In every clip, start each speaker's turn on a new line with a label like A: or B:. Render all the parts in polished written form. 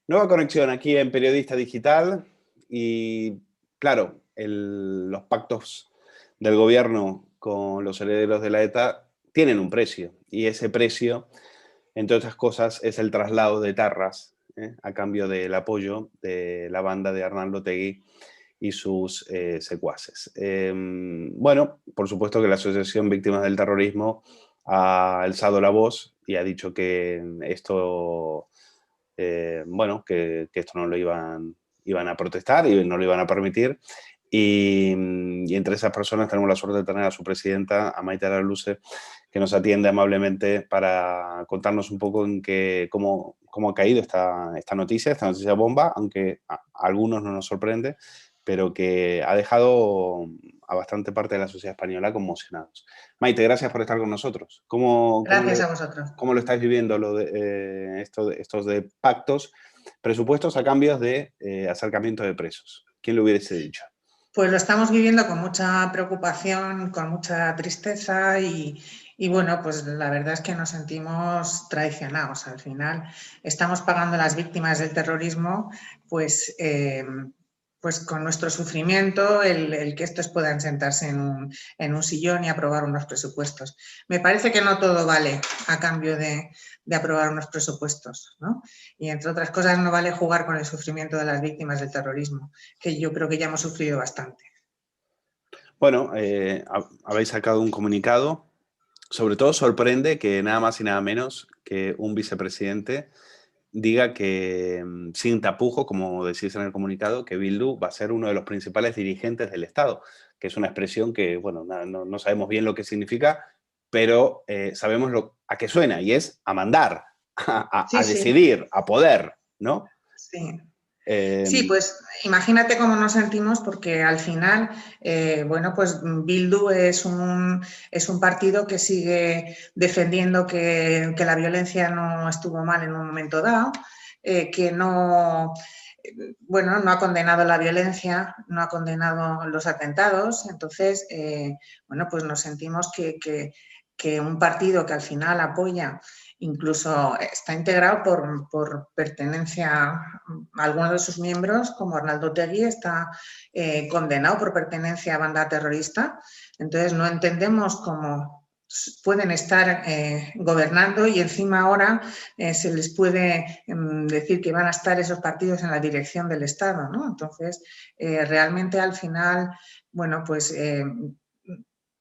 A: Nueva conexión aquí en Periodista Digital y, claro, los pactos del gobierno con los herederos de la ETA tienen un precio y ese precio, entre otras cosas, es el traslado de etarras a cambio del apoyo de la banda de Arnaldo Otegi y sus secuaces. Bueno, por supuesto que la Asociación Víctimas del Terrorismo ha alzado la voz y ha dicho que esto bueno, que esto no lo iban a protestar y no lo iban a permitir. Y entre esas personas tenemos la suerte de tener a su presidenta, a Maite Araluce, que nos atiende amablemente para contarnos un poco cómo ha caído esta noticia bomba, aunque a algunos no nos sorprende, pero que ha dejado a bastante parte de la sociedad española conmocionados. Maite, gracias por estar con nosotros.
B: Gracias a vosotros.
A: ¿Cómo lo estáis viviendo estos de pactos, presupuestos a cambios de acercamiento de presos? ¿Quién lo hubiese dicho?
B: Pues lo estamos viviendo con mucha preocupación, con mucha tristeza y bueno, pues la verdad es que nos sentimos traicionados. Al final estamos pagando a las víctimas del terrorismo pues con nuestro sufrimiento, el que estos puedan sentarse en un sillón y aprobar unos presupuestos. Me parece que no todo vale a cambio de aprobar unos presupuestos, ¿no? Y entre otras cosas no vale jugar con el sufrimiento de las víctimas del terrorismo, que yo creo que ya hemos sufrido bastante.
A: Bueno, habéis sacado un comunicado. Sobre todo sorprende que nada más y nada menos que un vicepresidente diga que, sin tapujo, como decís en el comunicado, que Bildu va a ser uno de los principales dirigentes del Estado, que es una expresión que, bueno, no sabemos bien lo que significa, pero sabemos a qué suena, y es a mandar, a decidir, a poder, ¿no?
B: Sí. Sí, pues imagínate cómo nos sentimos porque al final, bueno, pues Bildu es un partido que sigue defendiendo que la violencia no estuvo mal en un momento dado, que no, bueno, no ha condenado la violencia, no ha condenado los atentados. Entonces, bueno, pues nos sentimos que un partido que al final apoya, incluso está integrado por pertenencia a algunos de sus miembros, como Arnaldo Otegi, está condenado por pertenencia a banda terrorista. Entonces no entendemos cómo pueden estar gobernando y encima ahora se les puede decir que van a estar esos partidos en la dirección del Estado, ¿no? Entonces, realmente al final, bueno, pues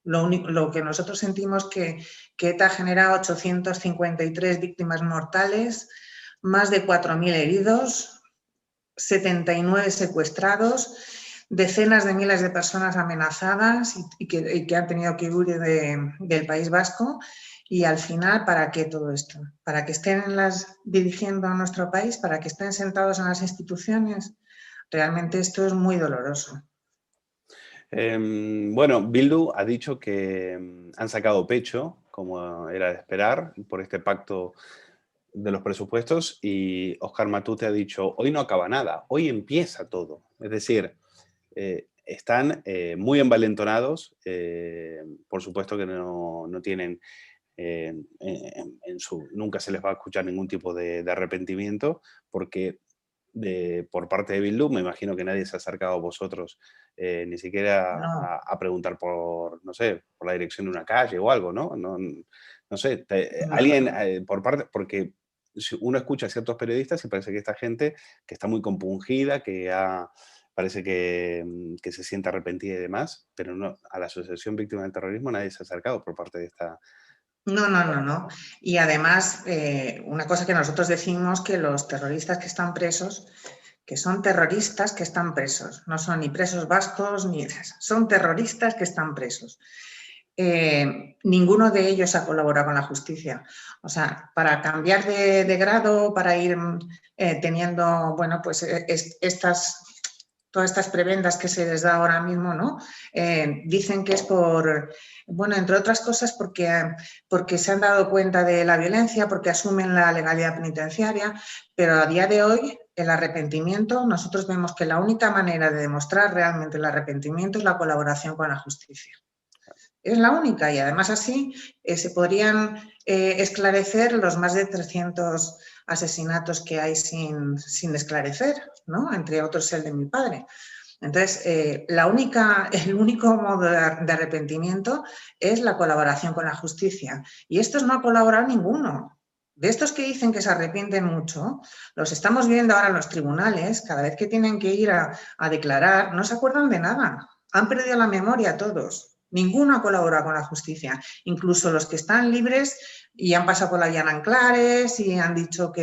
B: lo que nosotros sentimos que ETA ha generado 853 víctimas mortales, más de 4.000 heridos, 79 secuestrados, decenas de miles de personas amenazadas y que han tenido que huir del País Vasco. Y al final, ¿para qué todo esto? ¿Para que estén dirigiendo a nuestro país? ¿Para que estén sentados en las instituciones? Realmente esto es muy doloroso.
A: Bueno, Bildu ha dicho que han sacado pecho, como era de esperar, por este pacto de los presupuestos, y Óscar Matute ha dicho, hoy no acaba nada, hoy empieza todo. Es decir, están muy envalentonados, por supuesto que no tienen, nunca se les va a escuchar ningún tipo de arrepentimiento, porque por parte de Bildu, me imagino que nadie se ha acercado a vosotros ni siquiera a preguntar por, no sé, por la dirección de una calle o algo, ¿no? No sé, alguien por parte, porque uno escucha a ciertos periodistas y parece que esta gente que está muy compungida, parece que se siente arrepentida y demás, pero no, a la Asociación Víctimas del Terrorismo nadie se ha acercado por parte de esta...
B: No. Y además, una cosa que nosotros decimos, que los terroristas que están presos, que son terroristas que están presos, no son ni presos vascos, son terroristas que están presos. Ninguno de ellos ha colaborado con la justicia. O sea, para cambiar de grado, para ir teniendo, bueno, pues todas estas prebendas que se les da ahora mismo, ¿no? Dicen que es por, bueno, entre otras cosas porque se han dado cuenta de la violencia, porque asumen la legalidad penitenciaria, pero a día de hoy el arrepentimiento, nosotros vemos que la única manera de demostrar realmente el arrepentimiento es la colaboración con la justicia. Es la única y además así se podrían esclarecer los más de 300 asesinatos que hay sin esclarecer, ¿no? Entre otros el de mi padre. Entonces, el único modo de arrepentimiento es la colaboración con la justicia. Y estos no ha colaborado ninguno. De estos que dicen que se arrepienten mucho, los estamos viendo ahora en los tribunales, cada vez que tienen que ir a declarar, no se acuerdan de nada. Han perdido la memoria todos. Ninguno ha colaborado con la justicia. Incluso los que están libres y han pasado por la vía Nanclares y han dicho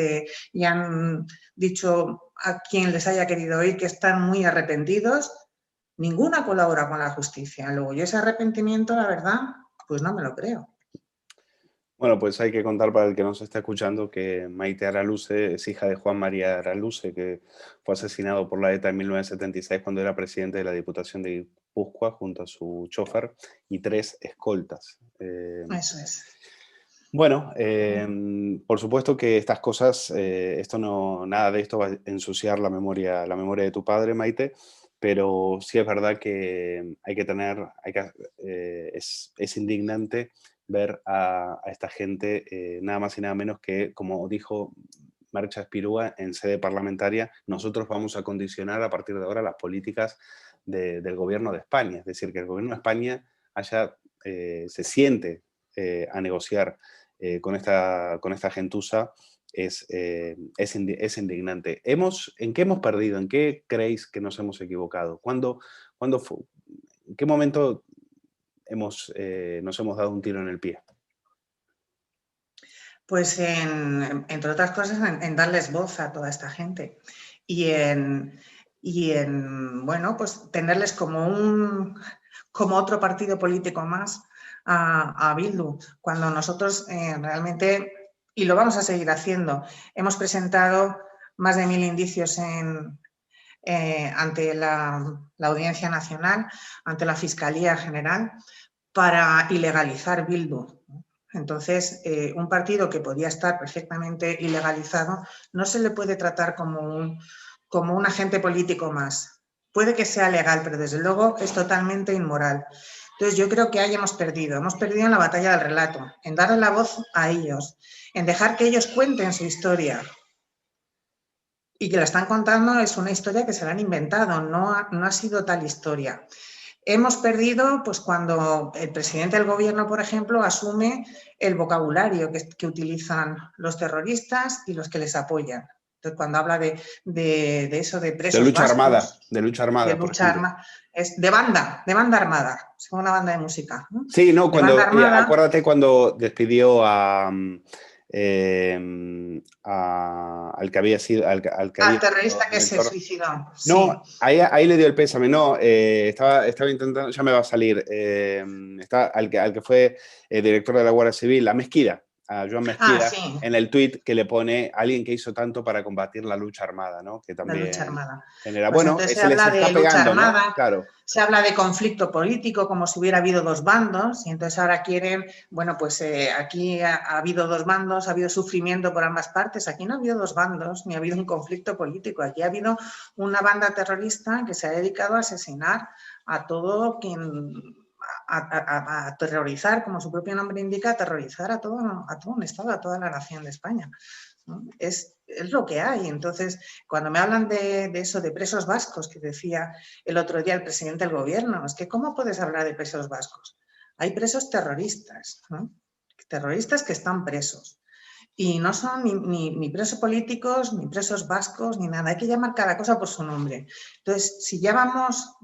B: a quien les haya querido oír que están muy arrepentidos, ninguno colabora con la justicia. Luego yo ese arrepentimiento, la verdad, pues no me lo creo.
A: Bueno, pues hay que contar para el que nos está escuchando que Maite Araluce es hija de Juan María Araluce, que fue asesinado por la ETA en 1976 cuando era presidente de la Diputación de Guipúzcoa junto a su chofer y 3 escoltas.
B: Eso es.
A: Bueno, por supuesto que estas cosas, nada de esto va a ensuciar la memoria de tu padre, Maite, pero sí es verdad que es indignante ver a esta gente, nada más y nada menos que, como dijo Marcha Espirúa en sede parlamentaria, nosotros vamos a condicionar a partir de ahora las políticas del gobierno de España. Es decir, que el gobierno de España se siente a negociar con esta gentuza es indignante. ¿En qué hemos perdido? ¿En qué creéis que nos hemos equivocado? ¿En qué momento nos hemos dado un tiro en el pie?
B: Pues entre otras cosas en darles voz a toda esta gente y en bueno, pues tenerles como otro partido político más a Bildu, cuando nosotros realmente, y lo vamos a seguir haciendo, hemos presentado más de 1000 indicios ante la Audiencia Nacional, ante la Fiscalía General, para ilegalizar Bildu. Entonces, un partido que podía estar perfectamente ilegalizado no se le puede tratar como un agente político más. Puede que sea legal, pero desde luego es totalmente inmoral. Entonces, yo creo que ahí hemos perdido en la batalla del relato, en darle la voz a ellos, en dejar que ellos cuenten su historia. Y que la están contando es una historia que se la han inventado, no ha sido tal historia. Hemos perdido pues, cuando el presidente del gobierno, por ejemplo, asume el vocabulario que utilizan los terroristas y los que les apoyan. Entonces, cuando habla de eso, de presos
A: de lucha
B: vascos,
A: armada. De lucha armada,
B: es de banda armada, es como una banda de música, ¿no?
A: Sí, no, acuérdate cuando despidió al que había sido...
B: Al terrorista que se suicidó.
A: No,
B: sí.
A: ahí le dio el pésame, no, estaba intentando, ya me va a salir, al que fue director de la Guardia Civil, a Mesquida, a Joan Mesquida,
B: sí.
A: en el tuit que le pone alguien que hizo tanto para combatir la lucha armada, ¿no? Que también
B: la lucha armada.
A: genera,
B: pues
A: bueno,
B: se habla de lucha armada, ¿no?
A: Claro.
B: Se habla de conflicto político, como si hubiera habido 2 bandos, y entonces ahora quieren, bueno, pues aquí ha habido 2 bandos, ha habido sufrimiento por ambas partes. Aquí no ha habido 2 bandos, ni ha habido un conflicto político. Aquí ha habido una banda terrorista que se ha dedicado a asesinar a todo quien... A terrorizar, como su propio nombre indica, a terrorizar a todo un Estado, a toda la nación de España, ¿no? Es lo que hay. Entonces, cuando me hablan de eso, de presos vascos, que decía el otro día el presidente del gobierno, es que ¿cómo puedes hablar de presos vascos? Hay presos terroristas, ¿no? Terroristas que están presos. Y no son ni presos políticos, ni presos vascos, ni nada. Hay que llamar cada cosa por su nombre. Entonces, si ya vamos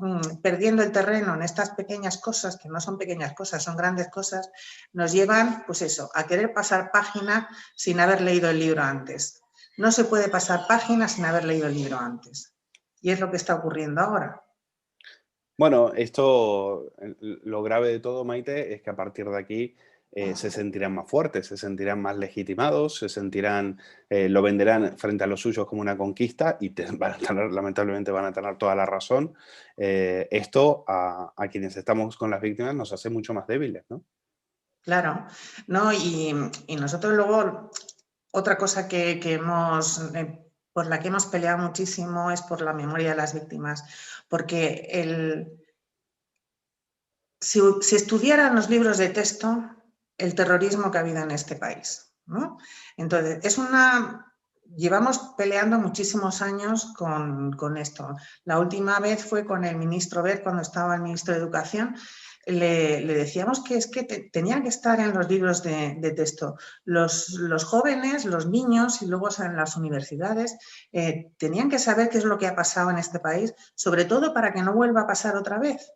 B: perdiendo el terreno en estas pequeñas cosas, que no son pequeñas cosas, son grandes cosas, nos llevan, pues eso, a querer pasar página sin haber leído el libro antes. No se puede pasar página sin haber leído el libro antes. Y es lo que está ocurriendo ahora.
A: Bueno, lo grave de todo, Maite, es que a partir de aquí se sentirán más fuertes, se sentirán más legitimados, lo venderán frente a los suyos como una conquista y lamentablemente van a tener toda la razón. Esto a quienes estamos con las víctimas nos hace mucho más débiles, ¿no?
B: Claro, ¿no? Y nosotros luego, otra cosa que por la que hemos peleado muchísimo es por la memoria de las víctimas, porque si estudiaran los libros de texto el terrorismo que ha habido en este país, ¿no? Entonces, es una llevamos peleando muchísimos años con esto. La última vez fue con el ministro Wert, cuando estaba el ministro de Educación. Le decíamos que es que tenían que estar en los libros de texto. Los jóvenes, los niños y luego en las universidades tenían que saber qué es lo que ha pasado en este país, sobre todo para que no vuelva a pasar otra vez.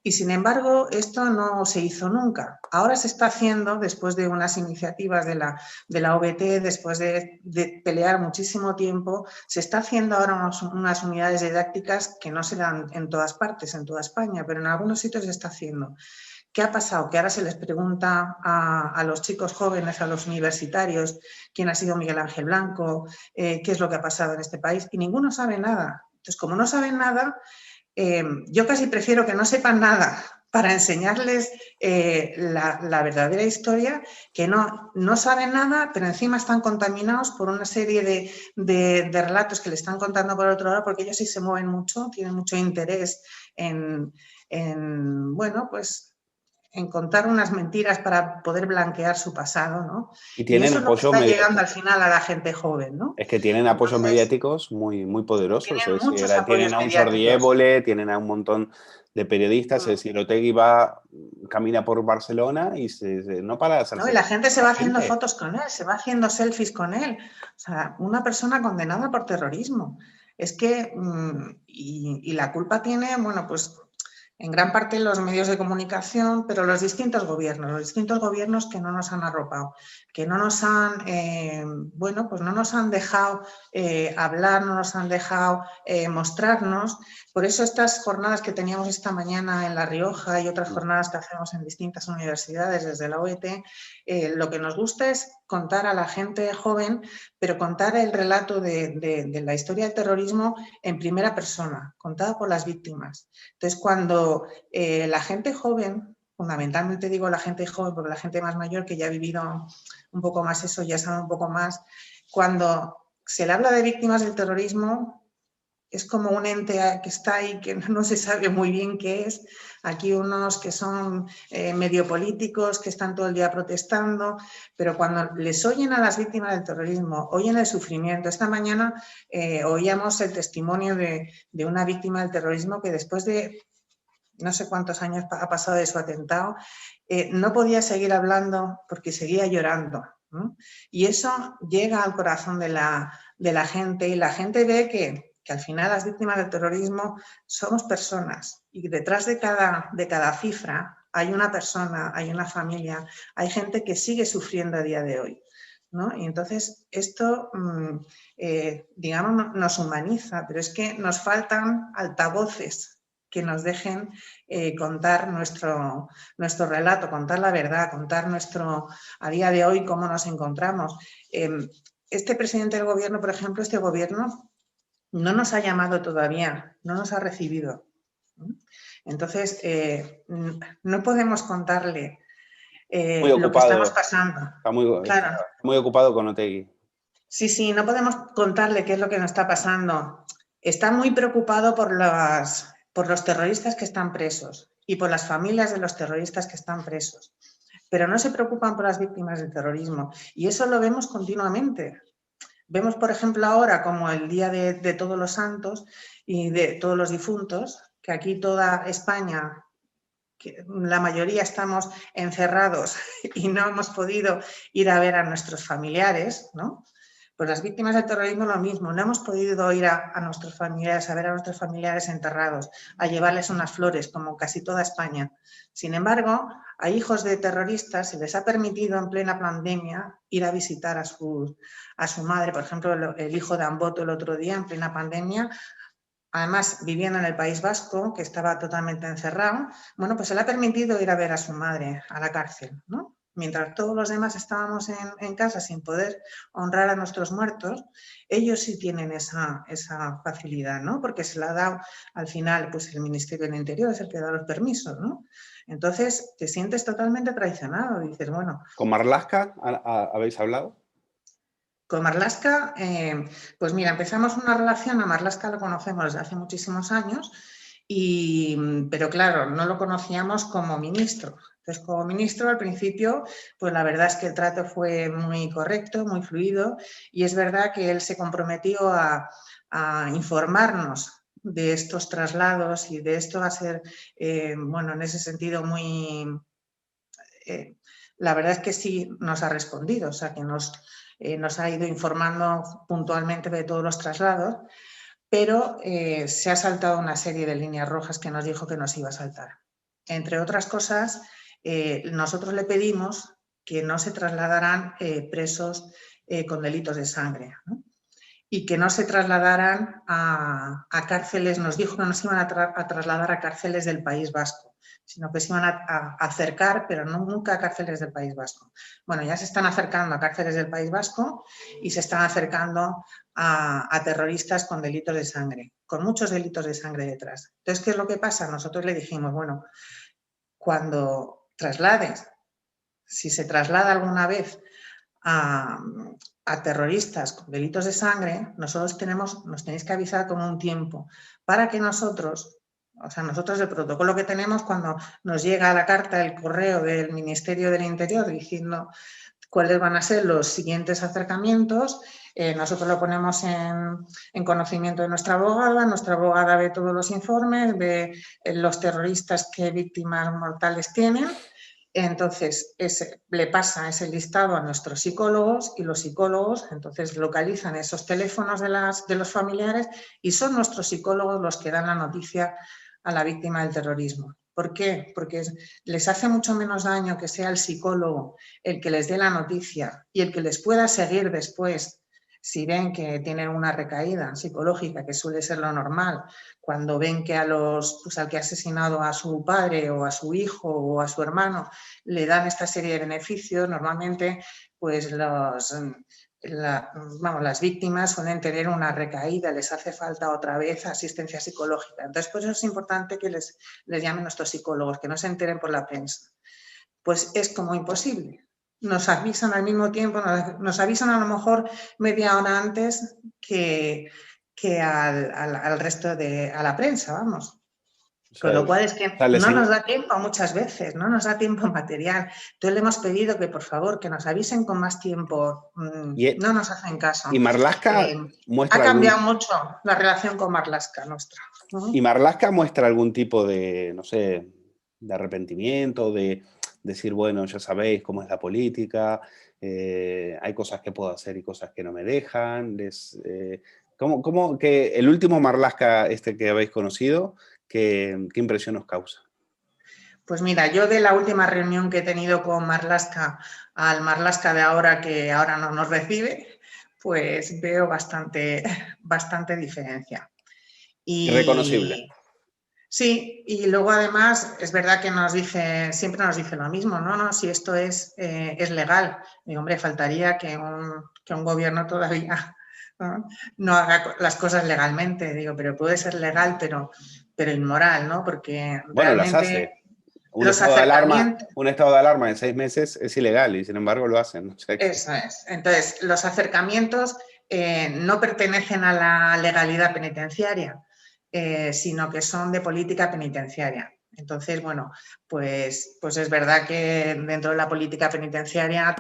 B: Y sin embargo, esto no se hizo nunca. Ahora se está haciendo, después de unas iniciativas de la OBT, después de pelear muchísimo tiempo, se está haciendo ahora unas unidades didácticas que no se dan en todas partes, en toda España, pero en algunos sitios se está haciendo. ¿Qué ha pasado? Que ahora se les pregunta a los chicos jóvenes, a los universitarios, quién ha sido Miguel Ángel Blanco, qué es lo que ha pasado en este país, y ninguno sabe nada. Entonces, como no saben nada, yo casi prefiero que no sepan nada para enseñarles la verdadera historia, que no saben nada, pero encima están contaminados por una serie de relatos que le están contando por otro lado, porque ellos sí se mueven mucho, tienen mucho interés en bueno, pues en contar unas mentiras para poder blanquear su pasado, ¿no?
A: Y
B: eso es lo que está llegando al final a la gente joven, ¿no?
A: Es que tienen apoyos mediáticos muy, muy poderosos.
B: Tienen
A: es decir, tienen a un
B: mediáticos.
A: Jordi Évole, tienen a un montón de periodistas. Es decir, Otegi camina por Barcelona y no para de hacerse.
B: No, y la gente se va haciendo fotos con él, se va haciendo selfies con él. O sea, una persona condenada por terrorismo. Es que, y la culpa tiene, bueno, pues en gran parte los medios de comunicación, pero los distintos gobiernos que no nos han arropado, que no nos han, bueno, pues no nos han dejado hablar, no nos han dejado mostrarnos. Por eso estas jornadas que teníamos esta mañana en La Rioja y otras jornadas que hacemos en distintas universidades desde la OET, lo que nos gusta es contar a la gente joven, pero contar el relato de la historia del terrorismo en primera persona, contada por las víctimas. Entonces, cuando la gente joven, fundamentalmente digo la gente joven, porque la gente más mayor que ya ha vivido un poco más eso, ya sabe un poco más, cuando se le habla de víctimas del terrorismo, es como un ente que está ahí, que no se sabe muy bien qué es. Aquí unos que son medio políticos, que están todo el día protestando, pero cuando les oyen a las víctimas del terrorismo, oyen el sufrimiento. Esta mañana oíamos el testimonio de una víctima del terrorismo que después de no sé cuántos años ha pasado de su atentado, no podía seguir hablando porque seguía llorando, ¿no? Y eso llega al corazón de la gente, y la gente ve que al final las víctimas del terrorismo somos personas, y detrás de cada cifra hay una persona, hay una familia, hay gente que sigue sufriendo a día de hoy, ¿no? Y entonces esto, digamos, nos humaniza, pero es que nos faltan altavoces que nos dejen contar nuestro relato, contar la verdad, contar a día de hoy cómo nos encontramos. Este presidente del gobierno, por ejemplo, este gobierno no nos ha llamado todavía, no nos ha recibido. Entonces, no podemos contarle lo que estamos pasando.
A: Está muy ocupado con Otegi.
B: Sí, no podemos contarle qué es lo que nos está pasando. Está muy preocupado por los terroristas que están presos y por las familias de los terroristas que están presos. Pero no se preocupan por las víctimas del terrorismo. Y eso lo vemos continuamente. Vemos, por ejemplo, ahora como el Día de Todos los Santos y de todos los difuntos, que aquí toda España, que la mayoría estamos encerrados y no hemos podido ir a ver a nuestros familiares, ¿no? Pues las víctimas del terrorismo lo mismo, no hemos podido ir a nuestros familiares, a ver a nuestros familiares enterrados, a llevarles unas flores, como casi toda España. Sin embargo, a hijos de terroristas se les ha permitido en plena pandemia ir a visitar a su madre. Por ejemplo, el hijo de Amboto el otro día, en plena pandemia, además viviendo en el País Vasco, que estaba totalmente encerrado, bueno, pues se le ha permitido ir a ver a su madre a la cárcel, ¿no? Mientras todos los demás estábamos en casa sin poder honrar a nuestros muertos, ellos sí tienen esa facilidad, ¿no? Porque se la ha dado al final, pues el Ministerio del Interior es el que da los permisos, ¿no? Entonces te sientes totalmente traicionado, dices, bueno...
A: ¿Con Marlaska habéis hablado?
B: Con Marlaska, pues mira, empezamos una relación, a Marlaska lo conocemos desde hace muchísimos años, pero claro, no lo conocíamos como ministro. Entonces, como ministro, al principio, pues la verdad es que el trato fue muy correcto, muy fluido, y es verdad que él se comprometió a informarnos de estos traslados, y de esto va a ser, bueno, en ese sentido muy... la verdad es que sí nos ha respondido, o sea, que nos ha ido informando puntualmente de todos los traslados, pero se ha saltado una serie de líneas rojas que nos dijo que nos iba a saltar. Entre otras cosas, nosotros le pedimos que no se trasladaran presos con delitos de sangre, ¿no? Y que no se trasladaran a cárceles, nos dijo que nos iban a trasladar a cárceles del País Vasco, sino que se iban a acercar, pero no, nunca a cárceles del País Vasco. Bueno, ya se están acercando a cárceles del País Vasco y se están acercando a terroristas con delitos de sangre, con muchos delitos de sangre detrás. Entonces, ¿qué es lo que pasa? Nosotros le dijimos, bueno, cuando traslades, si se traslada alguna vez a terroristas con delitos de sangre, nosotros nos tenéis que avisar con un tiempo para que nosotros, o sea, nosotros el protocolo que tenemos cuando nos llega la carta, el correo del Ministerio del Interior diciendo cuáles van a ser los siguientes acercamientos, nosotros lo ponemos en conocimiento de nuestra abogada ve todos los informes, ve los terroristas qué víctimas mortales tienen. Entonces, le pasa ese listado a nuestros psicólogos y los psicólogos entonces localizan esos teléfonos de los familiares y son nuestros psicólogos los que dan la noticia a la víctima del terrorismo. ¿Por qué? Porque les hace mucho menos daño que sea el psicólogo el que les dé la noticia y el que les pueda seguir después si ven que tienen una recaída psicológica, que suele ser lo normal, cuando ven que al que ha asesinado a su padre o a su hijo o a su hermano le dan esta serie de beneficios, normalmente pues las víctimas suelen tener una recaída, les hace falta otra vez asistencia psicológica. Entonces, por eso es importante que les llamen nuestros psicólogos, que no se enteren por la prensa. Pues es como imposible. Nos avisan al mismo tiempo, nos avisan a lo mejor media hora antes que al resto a la prensa, vamos. Con lo cual es que no nos da tiempo muchas veces, no nos da tiempo material. Entonces le hemos pedido que por favor que nos avisen con más tiempo. No nos hacen caso.
A: Y Marlaska
B: ha cambiado mucho la relación con Marlaska nuestra.
A: ¿Y Marlaska muestra algún tipo de, no sé, de arrepentimiento, de decir, bueno, ya sabéis cómo es la política, hay cosas que puedo hacer y cosas que no me dejan? ¿Cómo que el último Marlaska que habéis conocido, qué impresión os causa?
B: Pues mira, yo de la última reunión que he tenido con Marlaska al Marlaska de ahora, que ahora no nos recibe, pues veo bastante diferencia.
A: Irreconocible.
B: Sí, y luego además es verdad que siempre nos dice lo mismo, no, si esto es legal. Y hombre, faltaría que un gobierno todavía no haga las cosas legalmente. Digo, pero puede ser legal, pero inmoral, ¿no? Porque
A: bueno,
B: realmente
A: las hace. Un estado de alarma en 6 meses es ilegal y sin embargo lo hacen. O sea,
B: Eso es. Entonces, los acercamientos no pertenecen a la legalidad penitenciaria, sino que son de política penitenciaria. Entonces, bueno, pues es verdad que dentro de la política penitenciaria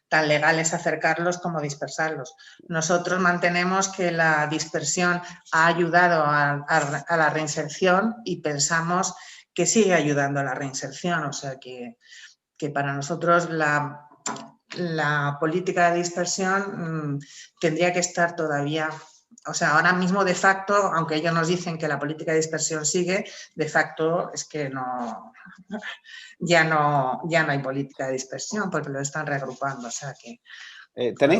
B: tan legal es acercarlos como dispersarlos. Nosotros mantenemos que la dispersión ha ayudado a la reinserción y pensamos que sigue ayudando a la reinserción. O sea que para nosotros la política de dispersión tendría que estar todavía, o sea, ahora mismo de facto, aunque ellos nos dicen que la política de dispersión sigue, de facto es que ya no hay política de dispersión porque lo están reagrupando, o sea que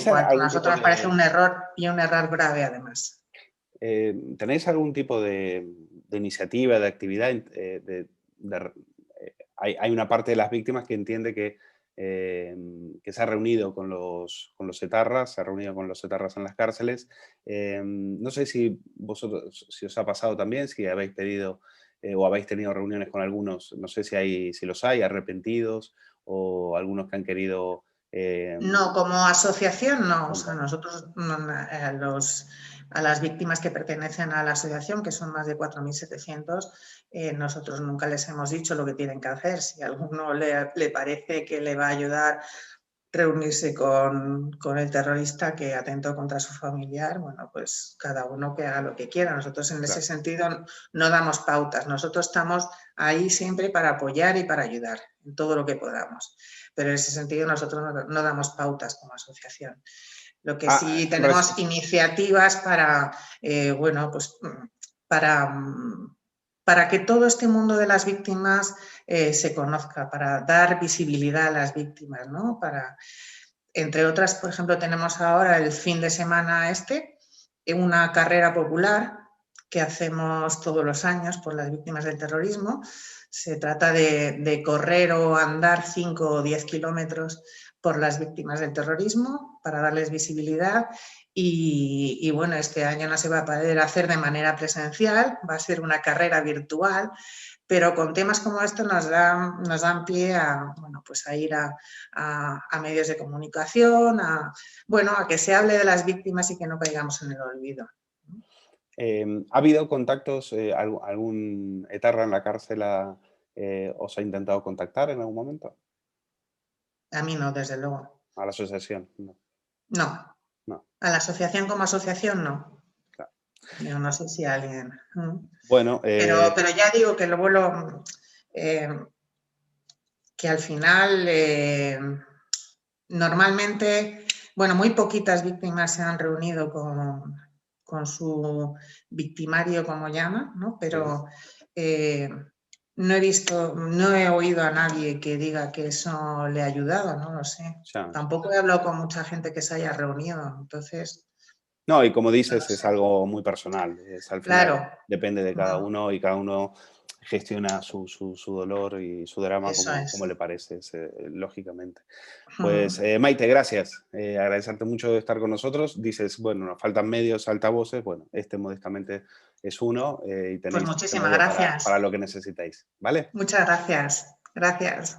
B: para nosotros nos parece un error y un error grave además.
A: ¿Tenéis algún tipo de iniciativa, de actividad? Hay una parte de las víctimas que entiende que se ha reunido con los etarras, en las cárceles. No sé si os ha pasado también, si habéis pedido o habéis tenido reuniones con algunos, no sé si los hay arrepentidos o algunos que han querido
B: No, como asociación no. O sea, nosotros a las víctimas que pertenecen a la asociación, que son más de 4.700, nosotros nunca les hemos dicho lo que tienen que hacer. Si a alguno le parece que le va a ayudar reunirse con el terrorista que atentó contra su familiar, bueno, pues cada uno que haga lo que quiera. Nosotros en ese sentido no damos pautas. Nosotros estamos ahí siempre para apoyar y para ayudar en todo lo que podamos. Pero en ese sentido nosotros no damos pautas como asociación. Lo que sí tenemos iniciativas para, bueno, pues para que todo este mundo de las víctimas se conozca, para dar visibilidad a las víctimas, ¿no? Entre otras, por ejemplo, tenemos ahora el fin de semana una carrera popular que hacemos todos los años por las víctimas del terrorismo. Se trata de correr o andar 5 o 10 kilómetros por las víctimas del terrorismo para darles visibilidad. Y bueno, este año no se va a poder hacer de manera presencial, va a ser una carrera virtual, pero con temas como estos nos dan pie bueno, pues a ir a medios de comunicación, a que se hable de las víctimas y que no caigamos en el olvido.
A: ¿Ha habido contactos, algún etarra en la cárcel os ha intentado contactar en algún momento?
B: A mí no, desde luego.
A: ¿A la asociación? No.
B: No. A la asociación como asociación no. Claro. Yo no sé si alguien...
A: Bueno,
B: pero ya digo que que al final normalmente, bueno, muy poquitas víctimas se han reunido con su victimario, como llaman, ¿no? Pero no he oído a nadie que diga que eso le ha ayudado, no lo sé. Tampoco he hablado con mucha gente que se haya reunido, entonces...
A: No, y como dices, es algo muy personal. Al final depende de cada uno y cada uno gestiona su dolor y su drama como le parece, lógicamente. Pues Maite, gracias. Agradecerte mucho de estar con nosotros. Dices, bueno, nos faltan medios, altavoces. Bueno, modestamente es uno y tenéis
B: pues muchísimas gracias
A: para lo que necesitáis. ¿Vale?
B: Muchas gracias. Gracias.